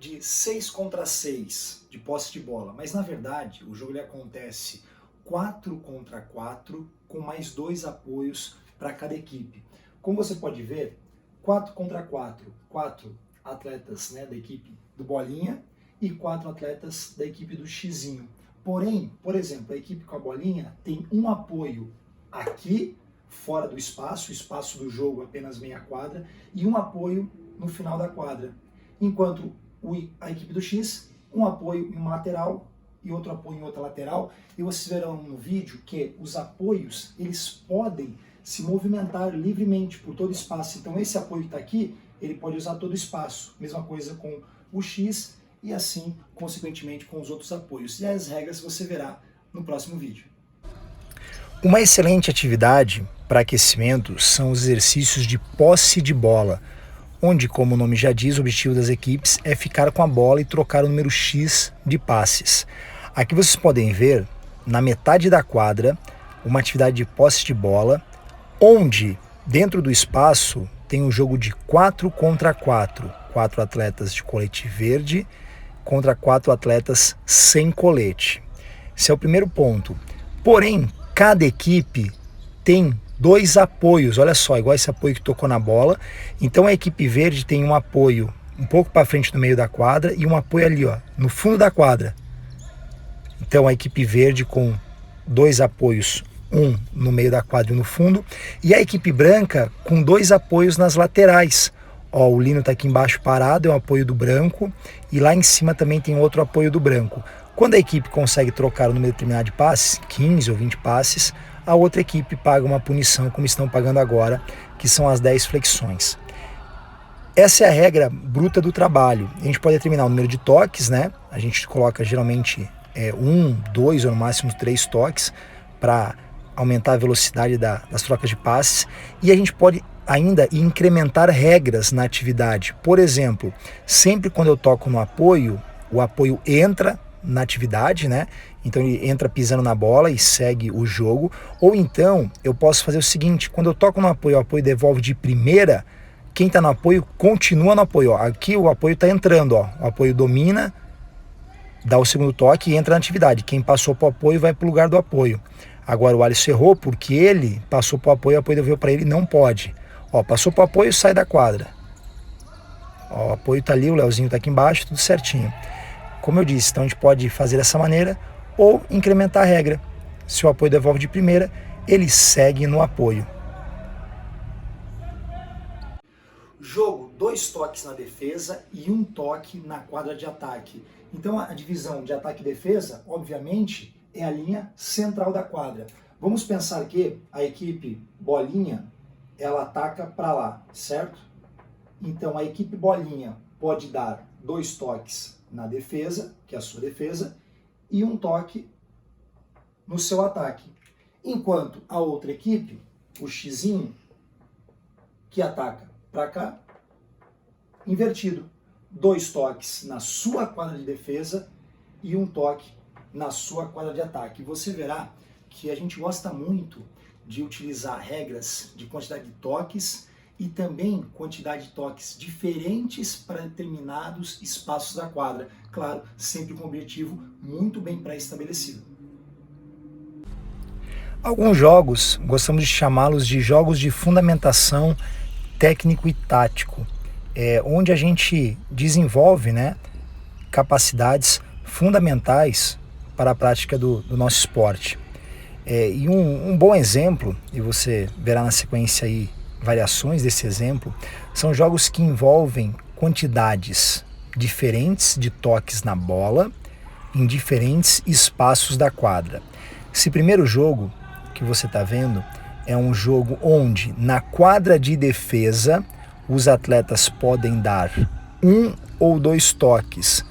de 6 contra 6 de posse de bola, mas na verdade o jogo ele acontece 4 contra 4 com mais 2 apoios para cada equipe. Como você pode ver, 4 contra 4, 4 atletas, né, da equipe do Bolinha e 4 atletas da equipe do Xizinho. Porém, por exemplo, a equipe com a Bolinha tem um apoio aqui, fora do espaço, o espaço do jogo apenas meia quadra, e um apoio no final da quadra. Enquanto a equipe do X, um apoio em uma lateral e outro apoio em outra lateral. E vocês verão no vídeo que os apoios, eles podem se movimentar livremente por todo o espaço. Então esse apoio que está aqui, ele pode usar todo o espaço. Mesma coisa com o X e assim, consequentemente, com os outros apoios. E as regras você verá no próximo vídeo. Uma excelente atividade para aquecimento são os exercícios de posse de bola, onde, como o nome já diz, o objetivo das equipes é ficar com a bola e trocar o número X de passes. Aqui vocês podem ver, na metade da quadra, uma atividade de posse de bola, onde, dentro do espaço, tem um jogo de 4 contra 4. 4 atletas de colete verde contra 4 atletas sem colete. Esse é o primeiro ponto. Porém, cada equipe tem 2 apoios, olha só, igual esse apoio que tocou na bola. Então a equipe verde tem um apoio um pouco para frente no meio da quadra e um apoio ali, ó, no fundo da quadra. Então a equipe verde com 2 apoios, um no meio da quadra e no fundo, e a equipe branca com 2 apoios nas laterais. Ó, o Lino está aqui embaixo parado, é um apoio do branco, e lá em cima também tem outro apoio do branco. Quando a equipe consegue trocar o número determinado de passes, 15 ou 20 passes, a outra equipe paga uma punição, como estão pagando agora, que são as 10 flexões. Essa é a regra bruta do trabalho. A gente pode determinar o número de toques, né? A gente coloca geralmente 1, 2 ou no máximo 3 toques para aumentar a velocidade das trocas de passes. E a gente pode ainda incrementar regras na atividade. Por exemplo, sempre quando eu toco no apoio, o apoio entra na atividade, né? Então ele entra pisando na bola e segue o jogo. Ou então eu posso fazer o seguinte: quando eu toco no apoio, o apoio devolve de primeira, quem está no apoio continua no apoio. Ó. Aqui o apoio está entrando, ó. O apoio domina, dá o segundo toque e entra na atividade. Quem passou para o apoio vai para o lugar do apoio. Agora o Alisson errou porque ele passou para o apoio devolveu para ele, não pode. Ó, passou para o apoio, sai da quadra. Ó, o apoio está ali, o Leozinho está aqui embaixo, tudo certinho. Como eu disse, então a gente pode fazer dessa maneira ou incrementar a regra. Se o apoio devolve de primeira, ele segue no apoio. Jogo, 2 toques na defesa e 1 toque na quadra de ataque. Então a divisão de ataque e defesa, obviamente, é a linha central da quadra. Vamos pensar que a equipe Bolinha, ela ataca para lá, certo? Então a equipe Bolinha pode dar 2 toques na defesa, que é a sua defesa, e 1 toque no seu ataque. Enquanto a outra equipe, o Xizinho, que ataca para cá, invertido. 2 toques na sua quadra de defesa e 1 toque na sua quadra de ataque. Você verá que a gente gosta muito de utilizar regras de quantidade de toques e também quantidade de toques diferentes para determinados espaços da quadra. Claro, sempre com um objetivo muito bem pré-estabelecido. Alguns jogos, gostamos de chamá-los de jogos de fundamentação técnico e tático, onde a gente desenvolve, né, capacidades fundamentais para a prática do nosso esporte. E um bom exemplo, e você verá na sequência aí variações desse exemplo, são jogos que envolvem quantidades diferentes de toques na bola em diferentes espaços da quadra. Esse primeiro jogo que você está vendo é um jogo onde na quadra de defesa os atletas podem dar 1 ou 2 toques,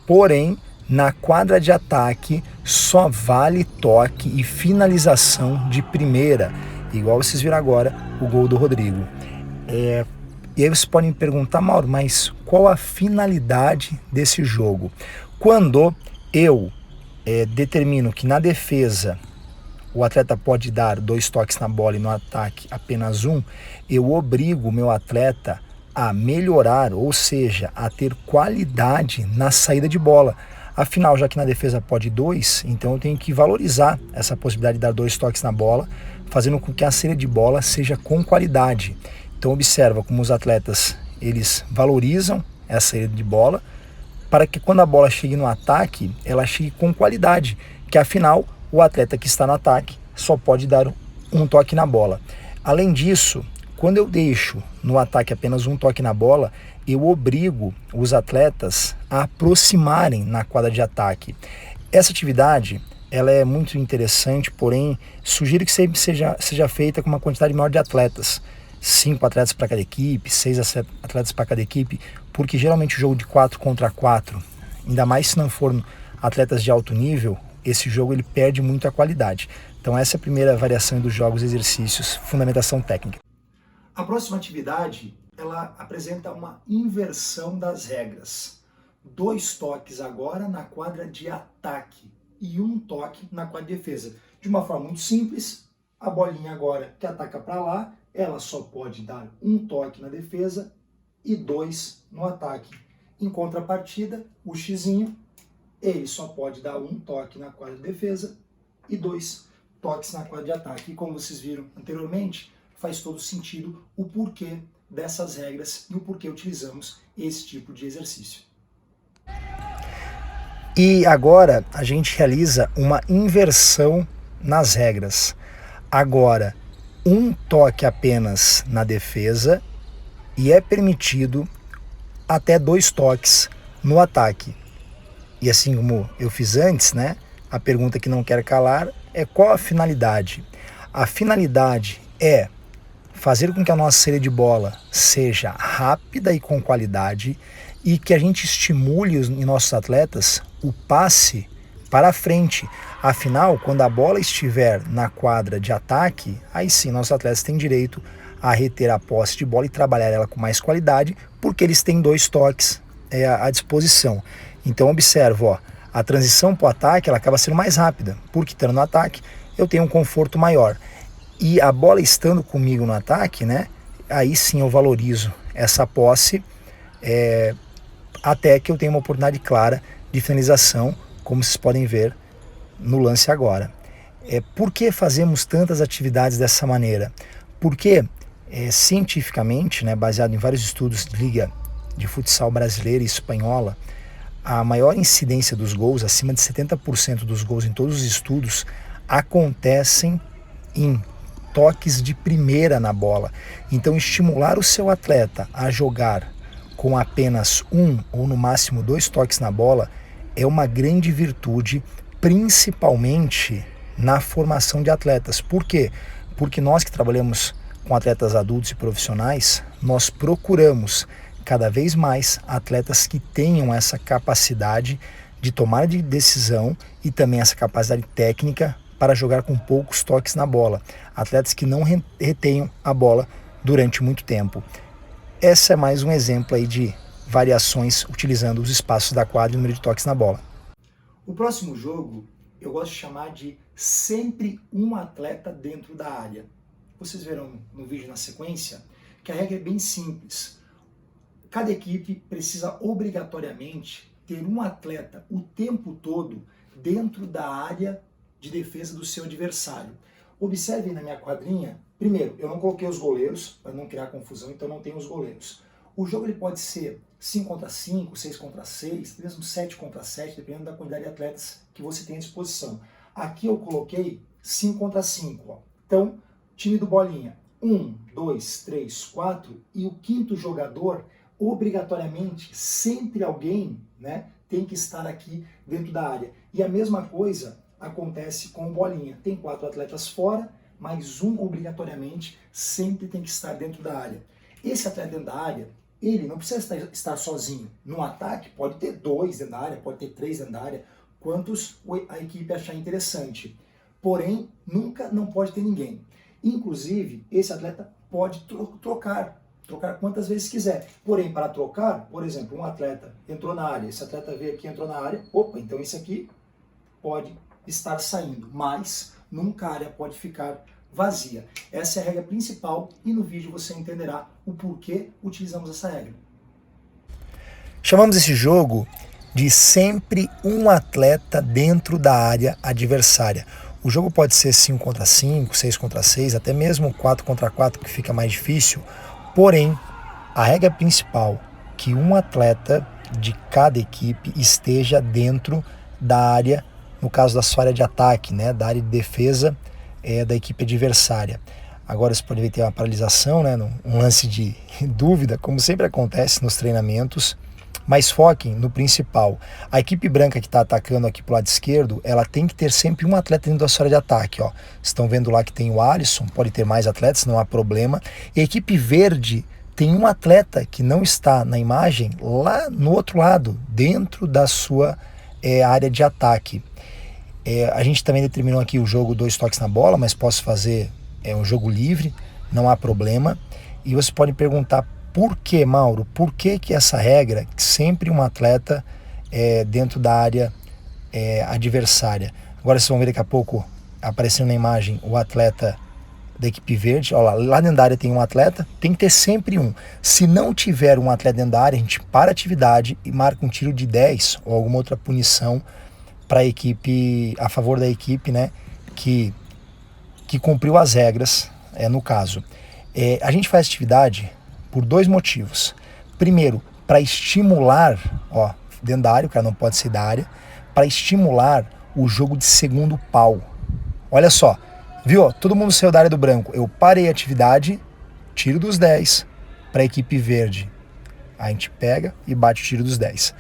porém na quadra de ataque só vale toque e finalização de primeira, igual vocês viram agora o gol do Rodrigo. E aí vocês podem me perguntar: Mauro, mas qual a finalidade desse jogo? Quando eu determino que na defesa o atleta pode dar 2 toques na bola e no ataque apenas 1, eu obrigo o meu atleta a melhorar, ou seja, a ter qualidade na saída de bola. Afinal, já que na defesa pode 2, então eu tenho que valorizar essa possibilidade de dar 2 toques na bola, fazendo com que a saída de bola seja com qualidade. Então observa como os atletas eles valorizam essa saída de bola para que quando a bola chegue no ataque, ela chegue com qualidade, que afinal o atleta que está no ataque só pode dar um toque na bola. Além disso, quando eu deixo no ataque apenas um toque na bola, eu obrigo os atletas a aproximarem na quadra de ataque. Essa atividade ela é muito interessante, porém sugiro que sempre seja feita com uma quantidade maior de atletas. 5 atletas para cada equipe, 6 atletas para cada equipe, porque geralmente o jogo de 4 contra 4, ainda mais se não for atletas de alto nível, esse jogo ele perde muito a qualidade. Então essa é a primeira variação dos jogos e exercícios, fundamentação técnica. A próxima atividade, ela apresenta uma inversão das regras. 2 toques agora na quadra de ataque e 1 toque na quadra de defesa. De uma forma muito simples, a bolinha agora que ataca para lá, ela só pode dar 1 toque na defesa e 2 no ataque. Em contrapartida, o xizinho, ele só pode dar 1 toque na quadra de defesa e 2 toques na quadra de ataque. E como vocês viram anteriormente, faz todo sentido o porquê dessas regras e o porquê utilizamos esse tipo de exercício. E agora a gente realiza uma inversão nas regras. Agora, 1 toque apenas na defesa e é permitido até 2 toques no ataque. E assim como eu fiz antes, né? A pergunta que não quer calar é qual a finalidade? A finalidade é fazer com que a nossa saída de bola seja rápida e com qualidade e que a gente estimule em nossos atletas o passe para a frente. Afinal, quando a bola estiver na quadra de ataque, aí sim nossos atletas têm direito a reter a posse de bola e trabalhar ela com mais qualidade, porque eles têm 2 toques à disposição. Então observa, ó, a transição para o ataque ela acaba sendo mais rápida, porque estando no ataque eu tenho um conforto maior. E a bola estando comigo no ataque, né, aí sim eu valorizo essa posse até que eu tenha uma oportunidade clara de finalização, como vocês podem ver no lance agora. Por que fazemos tantas atividades dessa maneira? Porque cientificamente, né, baseado em vários estudos de liga de futsal brasileira e espanhola, a maior incidência dos gols, acima de 70% dos gols em todos os estudos, acontecem em toques de primeira na bola. Então estimular o seu atleta a jogar com apenas 1 ou no máximo 2 toques na bola é uma grande virtude, principalmente na formação de atletas. Por quê? Porque nós que trabalhamos com atletas adultos e profissionais, nós procuramos cada vez mais atletas que tenham essa capacidade de tomar de decisão e também essa capacidade técnica para jogar com poucos toques na bola. Atletas que não retenham a bola durante muito tempo. Essa é mais um exemplo aí de variações utilizando os espaços da quadra e o número de toques na bola. O próximo jogo eu gosto de chamar de sempre um atleta dentro da área. Vocês verão no vídeo na sequência que a regra é bem simples. Cada equipe precisa obrigatoriamente ter um atleta o tempo todo dentro da área de defesa do seu adversário. Observem na minha quadrinha, primeiro, eu não coloquei os goleiros, para não criar confusão, então não tem os goleiros. O jogo ele pode ser 5 contra 5, 6 contra 6, mesmo 7 contra 7, dependendo da quantidade de atletas que você tem à disposição. Aqui eu coloquei 5 contra 5. Ó. Então, time do Bolinha, 1, 2, 3, 4, e o quinto jogador, obrigatoriamente, sempre alguém, né, tem que estar aqui dentro da área. E a mesma coisa acontece com o Bolinha. Tem 4 atletas fora, mas um obrigatoriamente sempre tem que estar dentro da área. Esse atleta dentro da área, ele não precisa estar sozinho. No ataque pode ter 2 dentro da área, pode ter 3 dentro da área, quantos a equipe achar interessante. Porém, nunca não pode ter ninguém. Inclusive, esse atleta pode trocar quantas vezes quiser. Porém, para trocar, por exemplo, um atleta entrou na área, esse atleta veio aqui, entrou na área, opa, então esse aqui pode estar saindo, mas nunca a área pode ficar vazia. Essa é a regra principal e no vídeo você entenderá o porquê utilizamos essa regra. Chamamos esse jogo de sempre um atleta dentro da área adversária. O jogo pode ser 5 contra 5, 6 contra 6, até mesmo 4 contra 4, que fica mais difícil. Porém, a regra principal é que um atleta de cada equipe esteja dentro da área, no caso da sua área de ataque, né, da área de defesa da equipe adversária. Agora você pode ver que tem uma paralisação, né, um lance de dúvida, como sempre acontece nos treinamentos. Mas foquem no principal. A equipe branca que está atacando aqui para o lado esquerdo, ela tem que ter sempre um atleta dentro da sua área de ataque. Ó. Estão vendo lá que tem o Alisson, pode ter mais atletas, não há problema. E a equipe verde tem um atleta que não está na imagem lá no outro lado, dentro da sua área de ataque. A gente também determinou aqui o jogo 2 toques na bola, mas posso fazer um jogo livre, não há problema. E você pode perguntar: por que, Mauro? Por que essa regra, que sempre um atleta dentro da área adversária? Agora vocês vão ver daqui a pouco, aparecendo na imagem, o atleta da equipe verde. Olha lá dentro da área tem um atleta, tem que ter sempre um. Se não tiver um atleta dentro da área, a gente para a atividade e marca um tiro de 10 ou alguma outra punição para a equipe, a favor da equipe, né, que cumpriu as regras, no caso. A gente faz atividade por 2 motivos. Primeiro, para estimular, ó, dentro da área, o cara não pode ser da área, para estimular o jogo de segundo pau. Olha só, viu? Todo mundo saiu da área do branco. Eu parei a atividade, tiro dos 10 para a equipe verde. A gente pega e bate o tiro dos 10.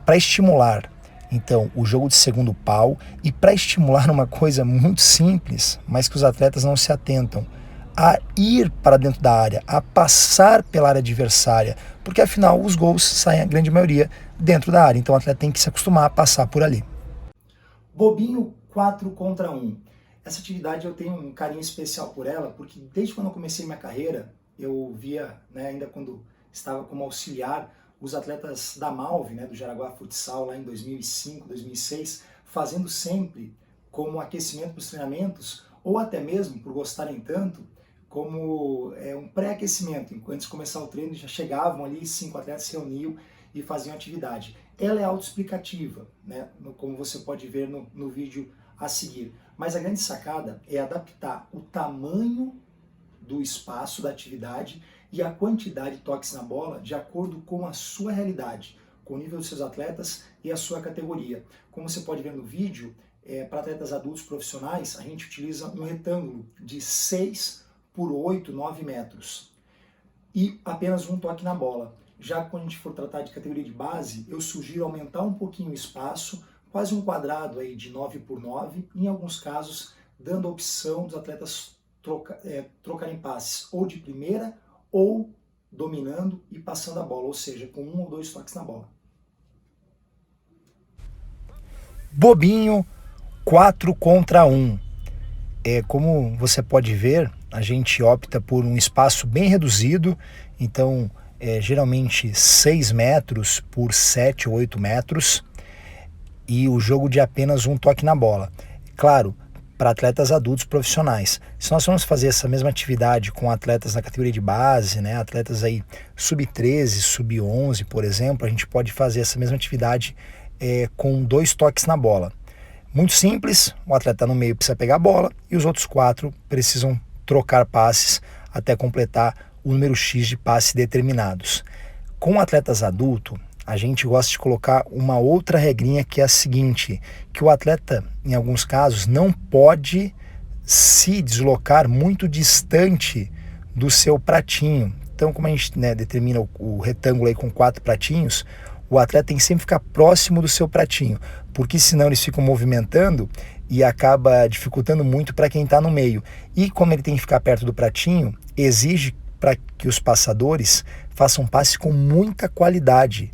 Para estimular, então, o jogo de segundo pau e para estimular uma coisa muito simples, mas que os atletas não se atentam: a ir para dentro da área, a passar pela área adversária, porque afinal os gols saem, a grande maioria, dentro da área, então o atleta tem que se acostumar a passar por ali. Bobinho 4 contra 1. Essa atividade eu tenho um carinho especial por ela, porque desde quando eu comecei minha carreira, eu via, né, ainda quando estava como auxiliar, os atletas da Malve, né, do Jaraguá Futsal, lá em 2005, 2006, fazendo sempre como aquecimento para os treinamentos, ou até mesmo por gostarem tanto, como um pré-aquecimento. Antes de começar o treino, já chegavam ali, 5 atletas se reuniam e faziam atividade. Ela é autoexplicativa, né? Como você pode ver no vídeo a seguir. Mas a grande sacada é adaptar o tamanho do espaço da atividade e a quantidade de toques na bola de acordo com a sua realidade, com o nível dos seus atletas e a sua categoria. Como você pode ver no vídeo, para atletas adultos profissionais, a gente utiliza um retângulo de 6 por 8, 9 metros e apenas um toque na bola. Já quando a gente for tratar de categoria de base, eu sugiro aumentar um pouquinho o espaço, quase um quadrado aí de 9 por 9, em alguns casos dando a opção dos atletas trocarem passes ou de primeira ou dominando e passando a bola, ou seja, com 1 ou 2 toques na bola. Bobinho 4 contra 1. Como você pode ver, a gente opta por um espaço bem reduzido, então geralmente 6 metros por 7 ou 8 metros, e o jogo de apenas um toque na bola. Claro, para atletas adultos profissionais. Se nós formos fazer essa mesma atividade com atletas na categoria de base, né, atletas aí sub-13, sub-11, por exemplo, a gente pode fazer essa mesma atividade com 2 toques na bola. Muito simples, o atleta no meio precisa pegar a bola e os outros 4 precisam trocar passes até completar o número X de passes determinados. Com atletas adultos, a gente gosta de colocar uma outra regrinha, que é a seguinte: que o atleta, em alguns casos, não pode se deslocar muito distante do seu pratinho. Então, como a gente determina o retângulo aí com 4 pratinhos, o atleta tem que sempre ficar próximo do seu pratinho, porque senão eles ficam movimentando e acaba dificultando muito para quem está no meio. E como ele tem que ficar perto do pratinho, exige para que os passadores façam passe com muita qualidade,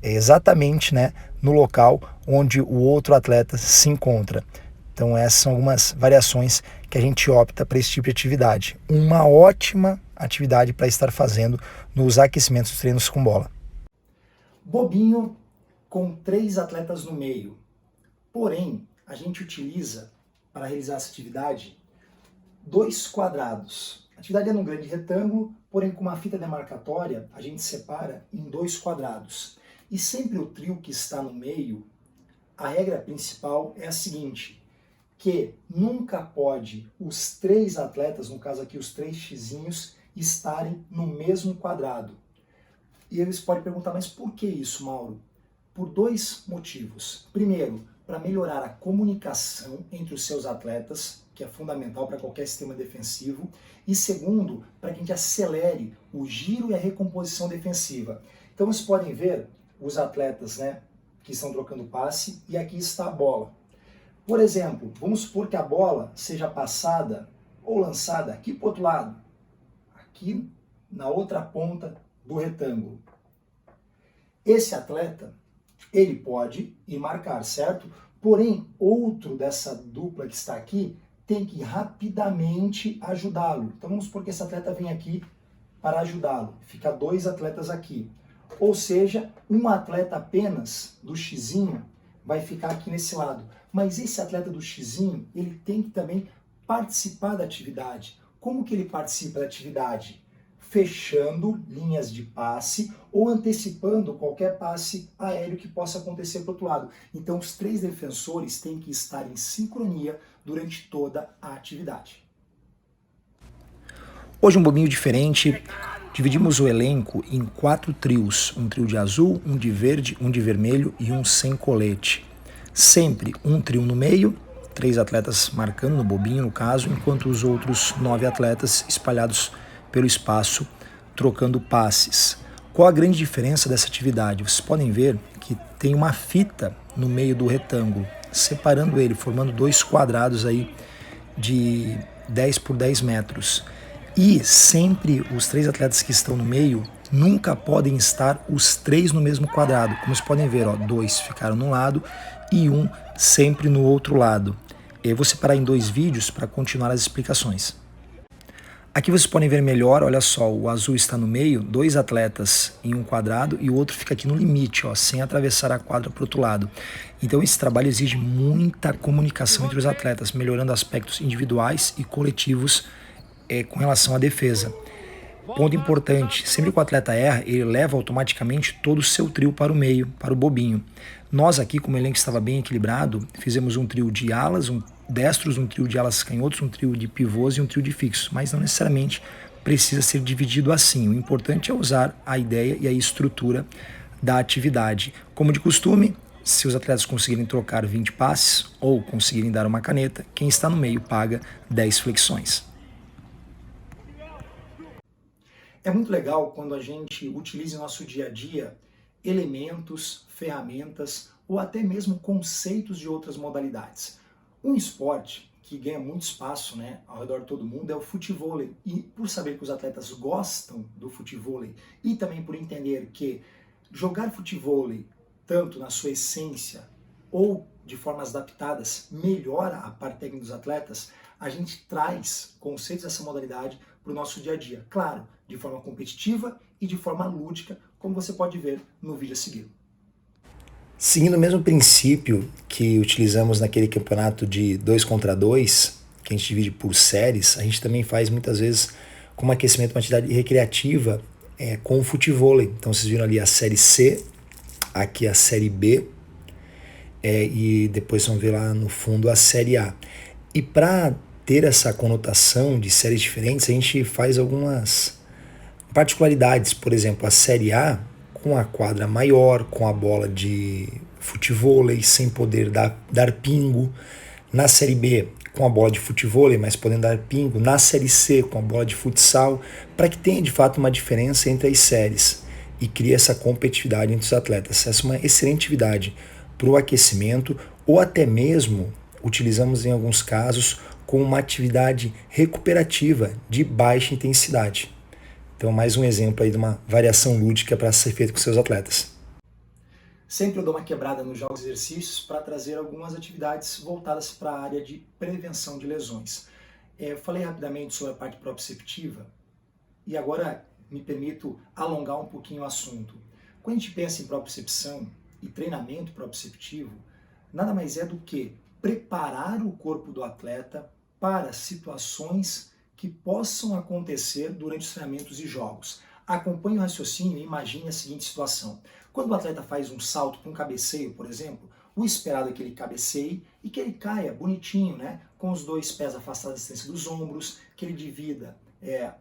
exatamente, né, no local onde o outro atleta se encontra. Então essas são algumas variações que a gente opta para esse tipo de atividade. Uma ótima atividade para estar fazendo nos aquecimentos dos treinos com bola. Bobinho com 3 atletas no meio. Porém, a gente utiliza, para realizar essa atividade, 2 quadrados. A atividade é num grande retângulo, porém com uma fita demarcatória a gente separa em 2 quadrados. E sempre o trio que está no meio, a regra principal é a seguinte, que nunca pode os 3 atletas, no caso aqui os 3 xizinhos, estarem no mesmo quadrado. E eles podem perguntar, mas por que isso, Mauro? Por 2 motivos. Primeiro, para melhorar a comunicação entre os seus atletas, que é fundamental para qualquer sistema defensivo. E segundo, para que a gente acelere o giro e a recomposição defensiva. Então vocês podem ver os atletas, né, que estão trocando passe, e aqui está a bola. Por exemplo, vamos supor que a bola seja passada ou lançada aqui para o outro lado, aqui na outra ponta do retângulo. Esse atleta, ele pode ir marcar, certo? Porém, outro dessa dupla que está aqui tem que rapidamente ajudá-lo. Então vamos supor que esse atleta vem aqui para ajudá-lo. Fica 2 atletas aqui. Ou seja, um atleta apenas do xizinho vai ficar aqui nesse lado. Mas esse atleta do xizinho, ele tem que também participar da atividade. Como que ele participa da atividade? Fechando linhas de passe ou antecipando qualquer passe aéreo que possa acontecer para o outro lado. Então os 3 defensores têm que estar em sincronia durante toda a atividade. Hoje um bobinho diferente, dividimos o elenco em 4 trios, um trio de azul, um de verde, um de vermelho e um sem colete. Sempre um trio no meio, 3 atletas marcando no bobinho no caso, enquanto os outros 9 atletas espalhados pelo espaço, trocando passes. Qual a grande diferença dessa atividade? Vocês podem ver que tem uma fita no meio do retângulo, separando ele, formando 2 quadrados aí de 10 por 10 metros. E sempre os 3 atletas que estão no meio nunca podem estar os 3 no mesmo quadrado. Como vocês podem ver, 2 ficaram num lado e um sempre no outro lado. Eu vou separar em 2 vídeos para continuar as explicações. Aqui vocês podem ver melhor, olha só, o azul está no meio, 2 atletas em um quadrado e o outro fica aqui no limite, sem atravessar a quadra para o outro lado. Então esse trabalho exige muita comunicação entre os atletas, melhorando aspectos individuais e coletivos com relação à defesa. Ponto importante, sempre que o atleta erra, ele leva automaticamente todo o seu trio para o meio, para o bobinho. Nós aqui, como o elenco estava bem equilibrado, fizemos um trio de alas, destros, um trio de alas canhotos, um trio de pivôs e um trio de fixos, mas não necessariamente precisa ser dividido assim. O importante é usar a ideia e a estrutura da atividade. Como de costume, se os atletas conseguirem trocar 20 passes ou conseguirem dar uma caneta, quem está no meio paga 10 flexões. É muito legal quando a gente utiliza em nosso dia a dia elementos, ferramentas ou até mesmo conceitos de outras modalidades. Um esporte que ganha muito espaço, ao redor de todo mundo é o futevôlei. E por saber que os atletas gostam do futevôlei e também por entender que jogar futevôlei, tanto na sua essência ou de formas adaptadas, melhora a parte técnica dos atletas, a gente traz conceitos dessa modalidade para o nosso dia a dia. Claro, de forma competitiva e de forma lúdica, como você pode ver no vídeo a seguir. Seguindo o mesmo princípio que utilizamos naquele campeonato de 2 contra 2, que a gente divide por séries, a gente também faz muitas vezes como aquecimento uma atividade recreativa com o futevôlei. Então vocês viram ali a série C, aqui a série B, e depois vão ver lá no fundo a série A. E para ter essa conotação de séries diferentes, a gente faz algumas particularidades. Por exemplo, a série A com a quadra maior, com a bola de futevôlei, sem poder dar pingo. Na série B, com a bola de futevôlei, mas podendo dar pingo. Na série C, com a bola de futsal, para que tenha de fato uma diferença entre as séries e crie essa competitividade entre os atletas. Essa é uma excelente atividade para o aquecimento, ou até mesmo utilizamos em alguns casos como uma atividade recuperativa de baixa intensidade. Então, mais um exemplo aí de uma variação lúdica para ser feito com seus atletas. Sempre eu dou uma quebrada nos jogos e exercícios para trazer algumas atividades voltadas para a área de prevenção de lesões. Eu falei rapidamente sobre a parte proprioceptiva e agora me permito alongar um pouquinho o assunto. Quando a gente pensa em propriocepção e treinamento proprioceptivo, nada mais é do que preparar o corpo do atleta para situações que possam acontecer durante os treinamentos e jogos. Acompanhe o raciocínio e imagine a seguinte situação. Quando o atleta faz um salto para um cabeceio, por exemplo, o esperado é que ele cabeceie e que ele caia bonitinho, né? Com os 2 pés afastados da distância dos ombros, que ele divida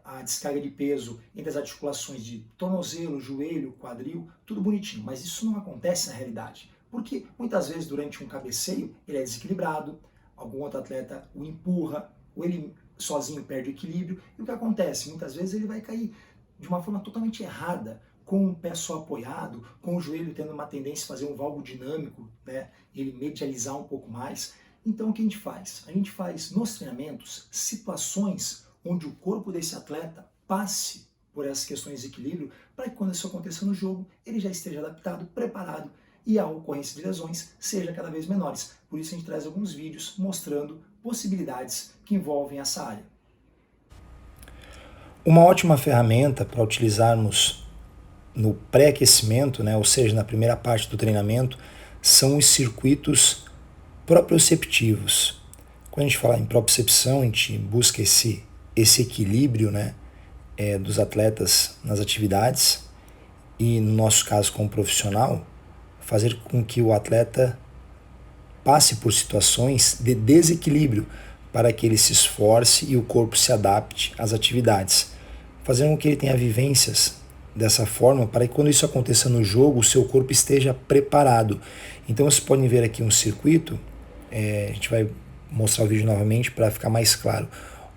a descarga de peso entre as articulações de tornozelo, joelho, quadril, tudo bonitinho. Mas isso não acontece na realidade, porque muitas vezes durante um cabeceio ele é desequilibrado, algum outro atleta o empurra, ou ele sozinho perde o equilíbrio, e o que acontece? Muitas vezes ele vai cair de uma forma totalmente errada, com o pé só apoiado, com o joelho tendo uma tendência a fazer um valgo dinâmico, né? Ele medializar um pouco mais. Então o que a gente faz? A gente faz nos treinamentos situações onde o corpo desse atleta passe por essas questões de equilíbrio, para que quando isso aconteça no jogo, ele já esteja adaptado, preparado e a ocorrência de lesões seja cada vez menores. Por isso a gente traz alguns vídeos mostrando possibilidades que envolvem essa área. Uma ótima ferramenta para utilizarmos no pré-aquecimento, né, ou seja, na primeira parte do treinamento, são os circuitos proprioceptivos. Quando a gente fala em propriocepção, a gente busca esse equilíbrio, né, dos atletas nas atividades e, no nosso caso como profissional, fazer com que o atleta passe por situações de desequilíbrio para que ele se esforce e o corpo se adapte às atividades, fazendo com que ele tenha vivências dessa forma para que quando isso aconteça no jogo, o seu corpo esteja preparado. Então vocês podem ver aqui um circuito, a gente vai mostrar o vídeo novamente para ficar mais claro,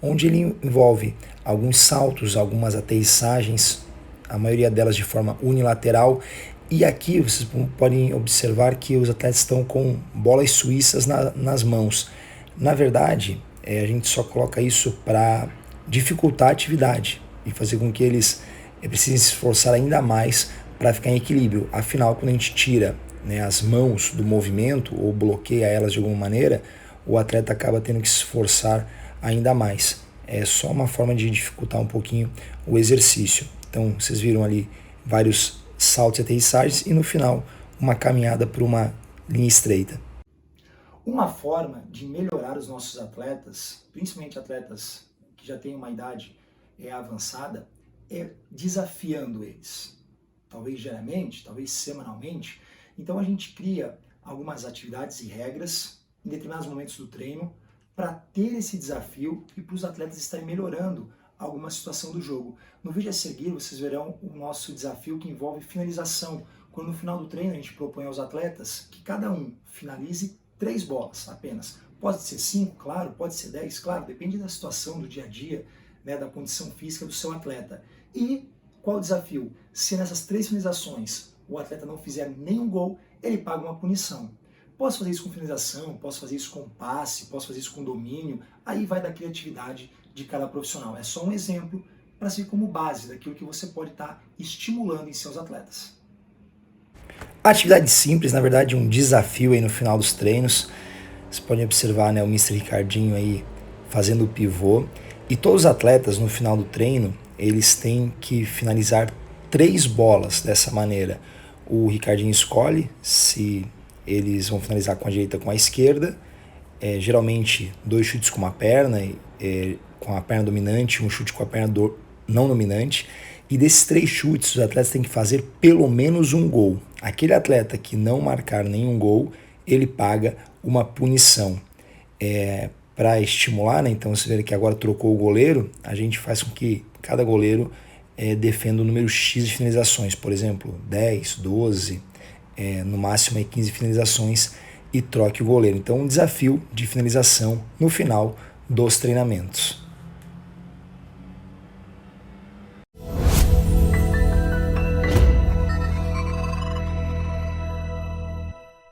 onde ele envolve alguns saltos, algumas aterrissagens, a maioria delas de forma unilateral, e aqui vocês podem observar que os atletas estão com bolas suíças nas mãos. Na verdade, a gente só coloca isso para dificultar a atividade e fazer com que eles precisem se esforçar ainda mais para ficar em equilíbrio. Afinal, quando a gente tira, né, as mãos do movimento ou bloqueia elas de alguma maneira, o atleta acaba tendo que se esforçar ainda mais. É só uma forma de dificultar um pouquinho o exercício. Então, vocês viram ali vários saltos e aterrissagens e no final uma caminhada por uma linha estreita. Uma forma de melhorar os nossos atletas, principalmente atletas que já têm uma idade avançada, é desafiando eles. Talvez diariamente, talvez semanalmente. Então a gente cria algumas atividades e regras em determinados momentos do treino para ter esse desafio e para os atletas estarem melhorando alguma situação do jogo. No vídeo a seguir vocês verão o nosso desafio que envolve finalização, quando no final do treino a gente propõe aos atletas que cada um finalize 3 bolas apenas. Pode ser 5, claro, pode ser 10, claro, depende da situação do dia a dia, né, da condição física do seu atleta. E qual o desafio? Se nessas 3 finalizações o atleta não fizer nenhum gol, ele paga uma punição. Posso fazer isso com finalização, posso fazer isso com passe, posso fazer isso com domínio, aí vai da criatividade de cada profissional. É só um exemplo para servir como base daquilo que você pode estar estimulando em seus atletas. A atividade simples, na verdade, um desafio aí no final dos treinos. Você pode observar, né, o Mr. Ricardinho aí fazendo o pivô. E todos os atletas no final do treino, eles têm que finalizar 3 bolas dessa maneira. O Ricardinho escolhe se eles vão finalizar com a direita ou com a esquerda. Geralmente 2 chutes com uma perna, com a perna dominante, um chute com a perna não dominante. E desses 3 chutes, os atletas têm que fazer pelo menos um gol. Aquele atleta que não marcar nenhum gol, ele paga uma punição. Para estimular, né? Então você vê que agora trocou o goleiro, a gente faz com que cada goleiro defenda o número X de finalizações. Por exemplo, 10, 12, no máximo 15 finalizações e troque o goleiro. Então um desafio de finalização no final dos treinamentos.